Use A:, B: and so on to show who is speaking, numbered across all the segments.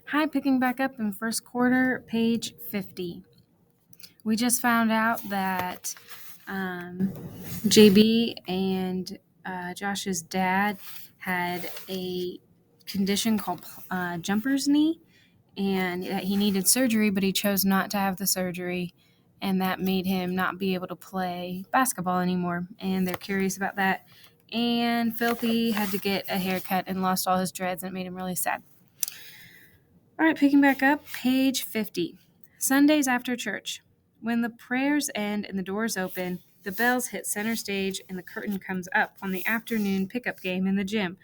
A: Hi, picking back up in first quarter, page 50. We just found out that JB and Josh's dad had a condition called jumper's knee, and that he needed surgery, but he chose not to have the surgery, and that made him not be able to play basketball anymore. And they're curious about that. And Filthy had to get a haircut and lost all his dreads, and it made him really sad. All right, picking back up, page 50. Sundays after church. When the prayers end and the doors open, the bells hit center stage and the curtain comes up on the afternoon pickup game in the gym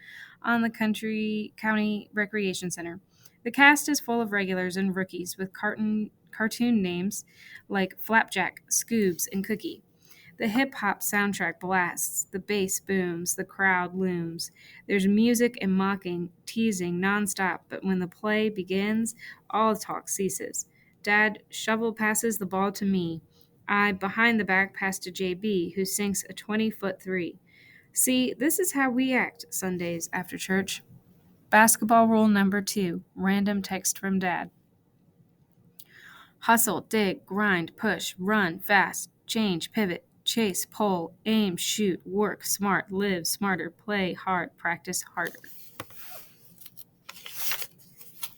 A: on the County Recreation Center. The cast is full of regulars and rookies with cartoon names like Flapjack, Scoobs, and Cookie. The hip hop soundtrack blasts, the bass booms, the crowd looms. There's music and mocking, teasing nonstop, but when the play begins, all talk ceases. Dad shovel passes the ball to me. I, behind the back, pass to JB, who sinks a 20-foot three. See, this is how we act Sundays after church. Basketball rule number 2, random text from Dad. Hustle, dig, grind, push, run, fast, change, pivot, chase, pull, aim, shoot, work, smart, live, smarter, play, hard, practice, harder.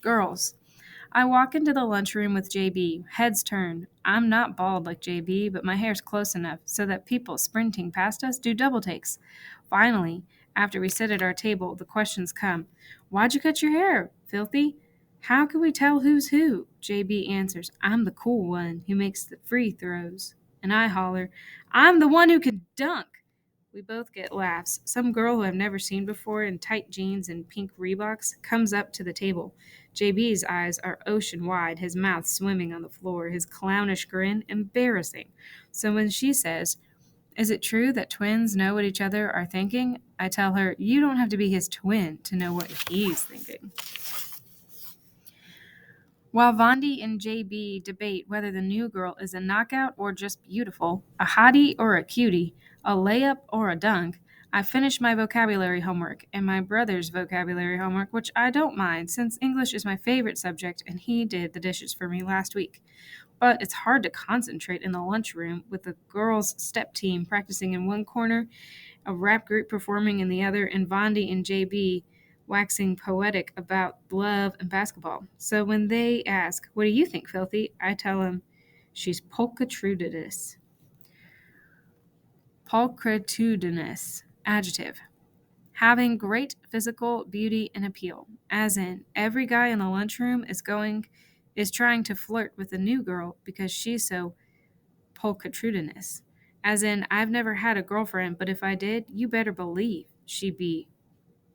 A: Girls. I walk into the lunchroom with JB, heads turned. I'm not bald like JB, but my hair's close enough so that people sprinting past us do double takes. Finally, after we sit at our table, the questions come. Why'd you cut your hair, Filthy? How can we tell who's who? JB answers, I'm the cool one who makes the free throws. And I holler, I'm the one who can dunk. We both get laughs. Some girl who I've never seen before in tight jeans and pink Reeboks comes up to the table. JB's eyes are ocean wide, his mouth swimming on the floor, his clownish grin embarrassing. So when she says, is it true that twins know what each other are thinking? I tell her, you don't have to be his twin to know what he's thinking. While Vondi and JB debate whether the new girl is a knockout or just beautiful, a hottie or a cutie, a layup or a dunk, I finish my vocabulary homework and my brother's vocabulary homework, which I don't mind since English is my favorite subject and he did the dishes for me last week. But it's hard to concentrate in the lunchroom with the girls' step team practicing in one corner, a rap group performing in the other, and Vondi and JB waxing poetic about love and basketball. So when they ask, what do you think, Filthy? I tell them, she's pulchritudinous. Pulchritudinous. Adjective. Having great physical beauty and appeal. As in, every guy in the lunchroom is trying to flirt with the new girl because she's so pulchritudinous. As in, I've never had a girlfriend, but if I did, you better believe she'd be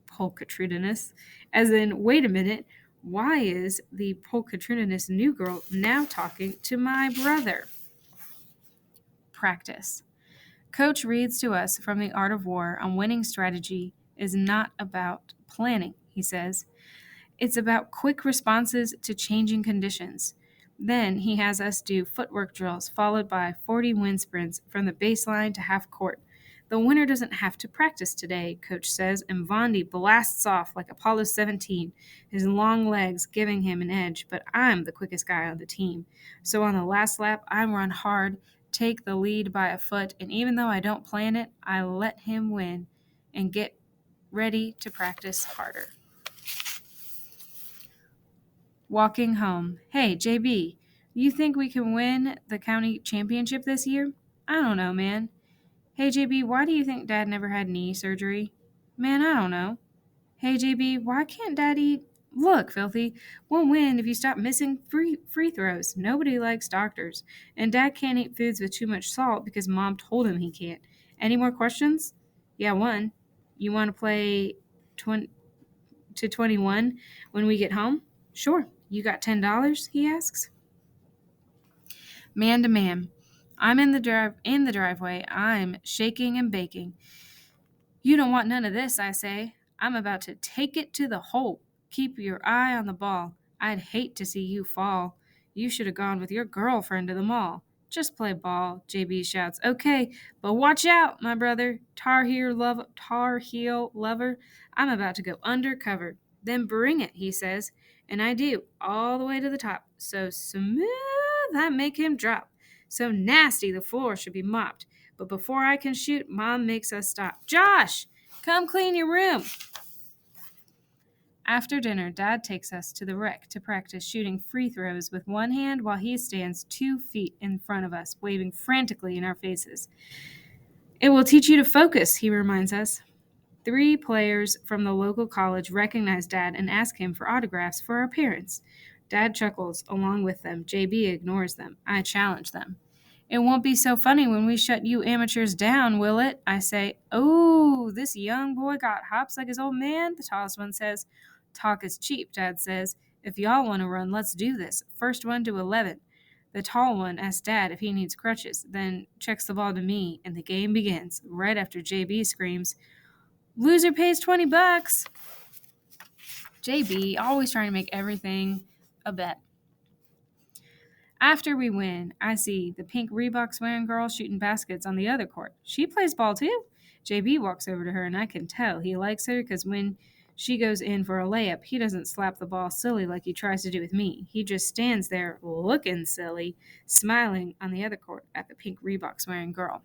A: pulchritudinous. As in, wait a minute, why is the pulchritudinous new girl now talking to my brother? Practice. Coach reads to us from The Art of War on winning strategy is not about planning, he says. It's about quick responses to changing conditions. Then he has us do footwork drills followed by 40 wind sprints from the baseline to half court. The winner doesn't have to practice today, Coach says, and Vondi blasts off like Apollo 17, his long legs giving him an edge, but I'm the quickest guy on the team. So on the last lap, I run hard, take the lead by a foot, and even though I don't plan it, I let him win and get ready to practice harder. Walking home. Hey, JB, you think we can win the county championship this year? I don't know, man. Hey, JB, why do you think Dad never had knee surgery? Man, I don't know. Hey, JB, why can't Dad eat? Look, Filthy, we'll win if you stop missing free throws. Nobody likes doctors. And Dad can't eat foods with too much salt because Mom told him he can't. Any more questions? Yeah, one. You want to play 20 to 21 when we get home? Sure. You got $10? He asks. Man to man. I'm in the driveway. I'm shaking and baking. You don't want none of this, I say. I'm about to take it to the hole. Keep your eye on the ball. I'd hate to see you fall. You should have gone with your girlfriend to the mall. Just play ball, JB shouts. Okay, but watch out, my brother. Tar heel lover. I'm about to go undercover. Then bring it, he says. And I do, all the way to the top. So smooth I make him drop. So nasty the floor should be mopped. But before I can shoot, Mom makes us stop. Josh, come clean your room. After dinner, Dad takes us to the rec to practice shooting free throws with one hand while he stands 2 feet in front of us, waving frantically in our faces. It will teach you to focus, he reminds us. 3 players from the local college recognize Dad and ask him for autographs for our parents. Dad chuckles along with them. JB ignores them. I challenge them. It won't be so funny when we shut you amateurs down, will it? I say. Oh, this young boy got hops like his old man, the tallest one says. Talk is cheap, Dad says. If y'all want to run, let's do this. First one to 11. The tall one asks Dad if he needs crutches, then checks the ball to me, and the game begins, right after JB screams, Loser pays $20. JB, always trying to make everything a bet. After we win, I see the pink Reeboks wearing girl shooting baskets on the other court. She plays ball too. JB walks over to her, and I can tell he likes her because when she goes in for a layup, he doesn't slap the ball silly like he tries to do with me. He just stands there looking silly, smiling on the other court at the pink Reeboks wearing girl.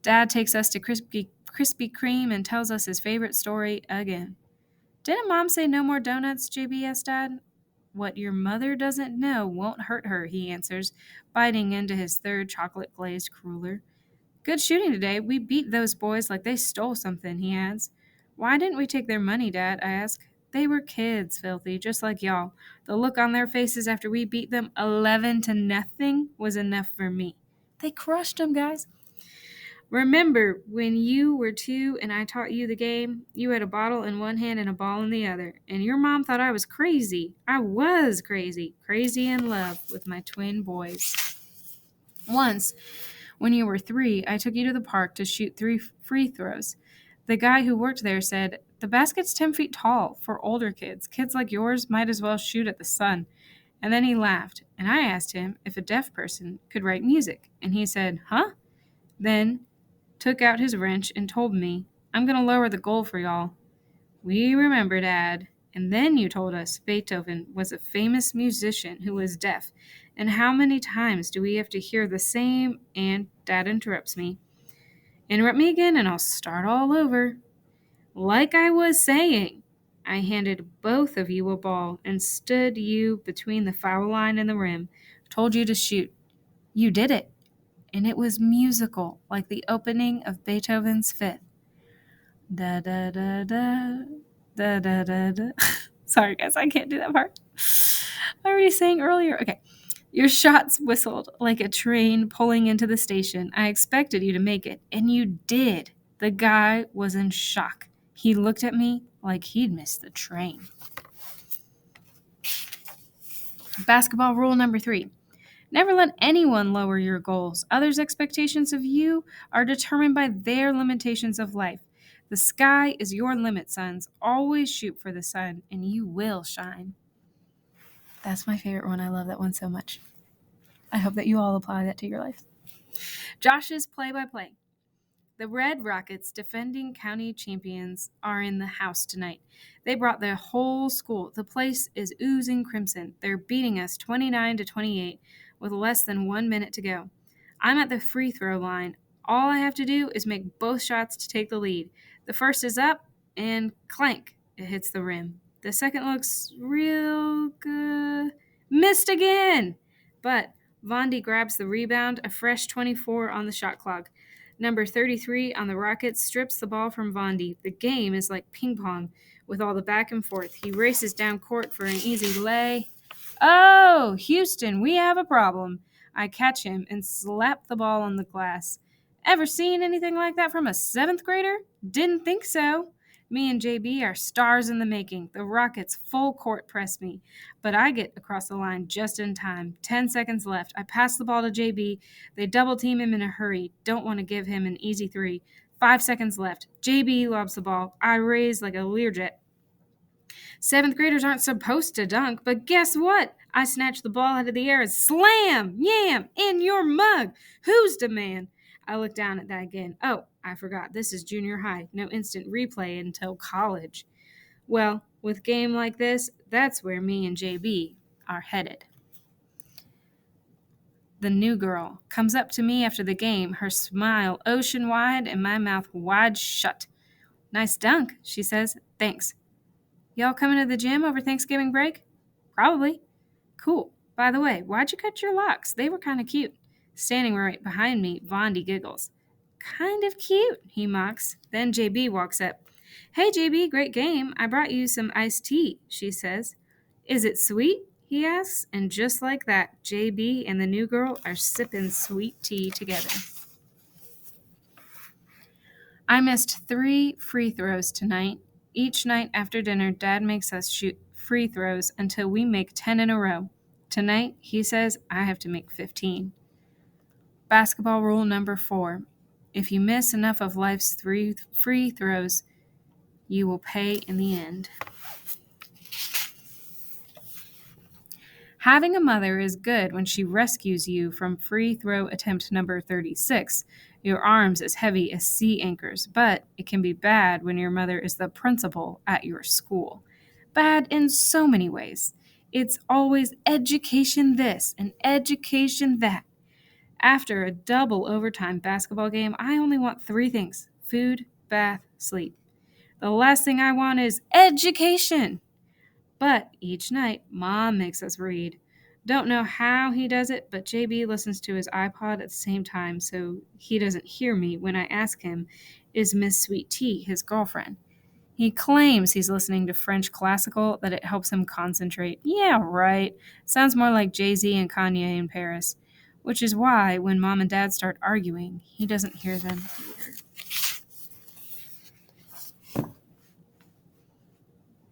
A: Dad takes us to Krispy Kreme and tells us his favorite story again. Didn't Mom say no more donuts, JB asked Dad. What your mother doesn't know won't hurt her, he answers, biting into his third chocolate-glazed cruller. Good shooting today. We beat those boys like they stole something, he adds. Why didn't we take their money, Dad? I ask. They were kids, Filthy, just like y'all. The look on their faces after we beat them 11-0 was enough for me. They crushed them, guys. Remember, when you were 2 and I taught you the game, you had a bottle in one hand and a ball in the other, and your mom thought I was crazy. I was crazy in love with my twin boys. Once, when you were 3, I took you to the park to shoot 3 free throws. The guy who worked there said, the basket's 10 feet tall for older kids. Kids like yours might as well shoot at the sun. And then he laughed, and I asked him if a deaf person could write music, and he said, huh? Then took out his wrench and told me, I'm going to lower the goal for y'all. We remember, Dad. And then you told us Beethoven was a famous musician who was deaf. And how many times do we have to hear the same? And Dad interrupts me. Interrupt me again and I'll start all over. Like I was saying, I handed both of you a ball and stood you between the foul line and the rim. Told you to shoot. You did it. And it was musical, like the opening of Beethoven's Fifth. Da da da da da da da da. Sorry, guys, I can't do that part. I already sang earlier. Okay. Your shots whistled like a train pulling into the station. I expected you to make it, and you did. The guy was in shock. He looked at me like he'd missed the train. Basketball rule number 3. Never let anyone lower your goals. Others' expectations of you are determined by their limitations of life. The sky is your limit, sons. Always shoot for the sun, and you will shine. That's my favorite one. I love that one so much. I hope that you all apply that to your life. Josh's play-by-play. The Red Rockets, defending county champions, are in the house tonight. They brought their whole school. The place is oozing crimson. They're beating us 29-28 with less than 1 minute to go. I'm at the free throw line. All I have to do is make both shots to take the lead. The first is up, and clank, it hits the rim. The second looks real good. Missed again! But Vondi grabs the rebound, a fresh 24 on the shot clock. Number 33 on the Rockets strips the ball from Vondi. The game is like ping pong with all the back and forth. He races down court for an easy lay. Oh, Houston, we have a problem. I catch him and slap the ball on the glass. Ever seen anything like that from a 7th grader? Didn't think so. Me and JB are stars in the making. The Rockets full court press me, but I get across the line just in time. 10 seconds left. I pass the ball to JB. They double team him in a hurry. Don't want to give him an easy 3. 5 seconds left. JB lobs the ball. I raise like a Learjet. 7th graders aren't supposed to dunk, but guess what? I snatch the ball out of the air and slam, yam, in your mug. Who's the man? I look down at that again. Oh, I forgot. This is junior high. No instant replay until college. Well, With game like this, that's where me and JB are headed. The new girl comes up to me after the game, her smile ocean wide and my mouth wide shut. Nice dunk, she says. Thanks. Y'all coming to the gym over Thanksgiving break? Probably. Cool. By the way, why'd you cut your locks? They were kind of cute. Standing right behind me, Vondi giggles. Kind of cute, he mocks. Then JB walks up. Hey, JB, great game. I brought you some iced tea, she says. Is it sweet? He asks. And just like that, JB and the new girl are sipping sweet tea together. I missed 3 free throws tonight. Each night after dinner, Dad makes us shoot free throws until we make 10 in a row. Tonight, he says I have to make 15. Basketball rule number 4. If you miss enough of life's 3 free throws, you will pay in the end. Having a mother is good when she rescues you from free throw attempt number 36. Your arms as heavy as sea anchors, but it can be bad when your mother is the principal at your school. Bad in so many ways. It's always education this and education that. After a double overtime basketball game, I only want 3 things: food, bath, sleep. The last thing I want is education. But each night, Mom makes us read. Don't know how he does it, but JB listens to his iPod at the same time, so he doesn't hear me when I ask him, is Miss Sweet Tea his girlfriend? He claims he's listening to French classical, that it helps him concentrate. Yeah, right. Sounds more like Jay-Z and Kanye in Paris. Which is why, when Mom and Dad start arguing, he doesn't hear them either.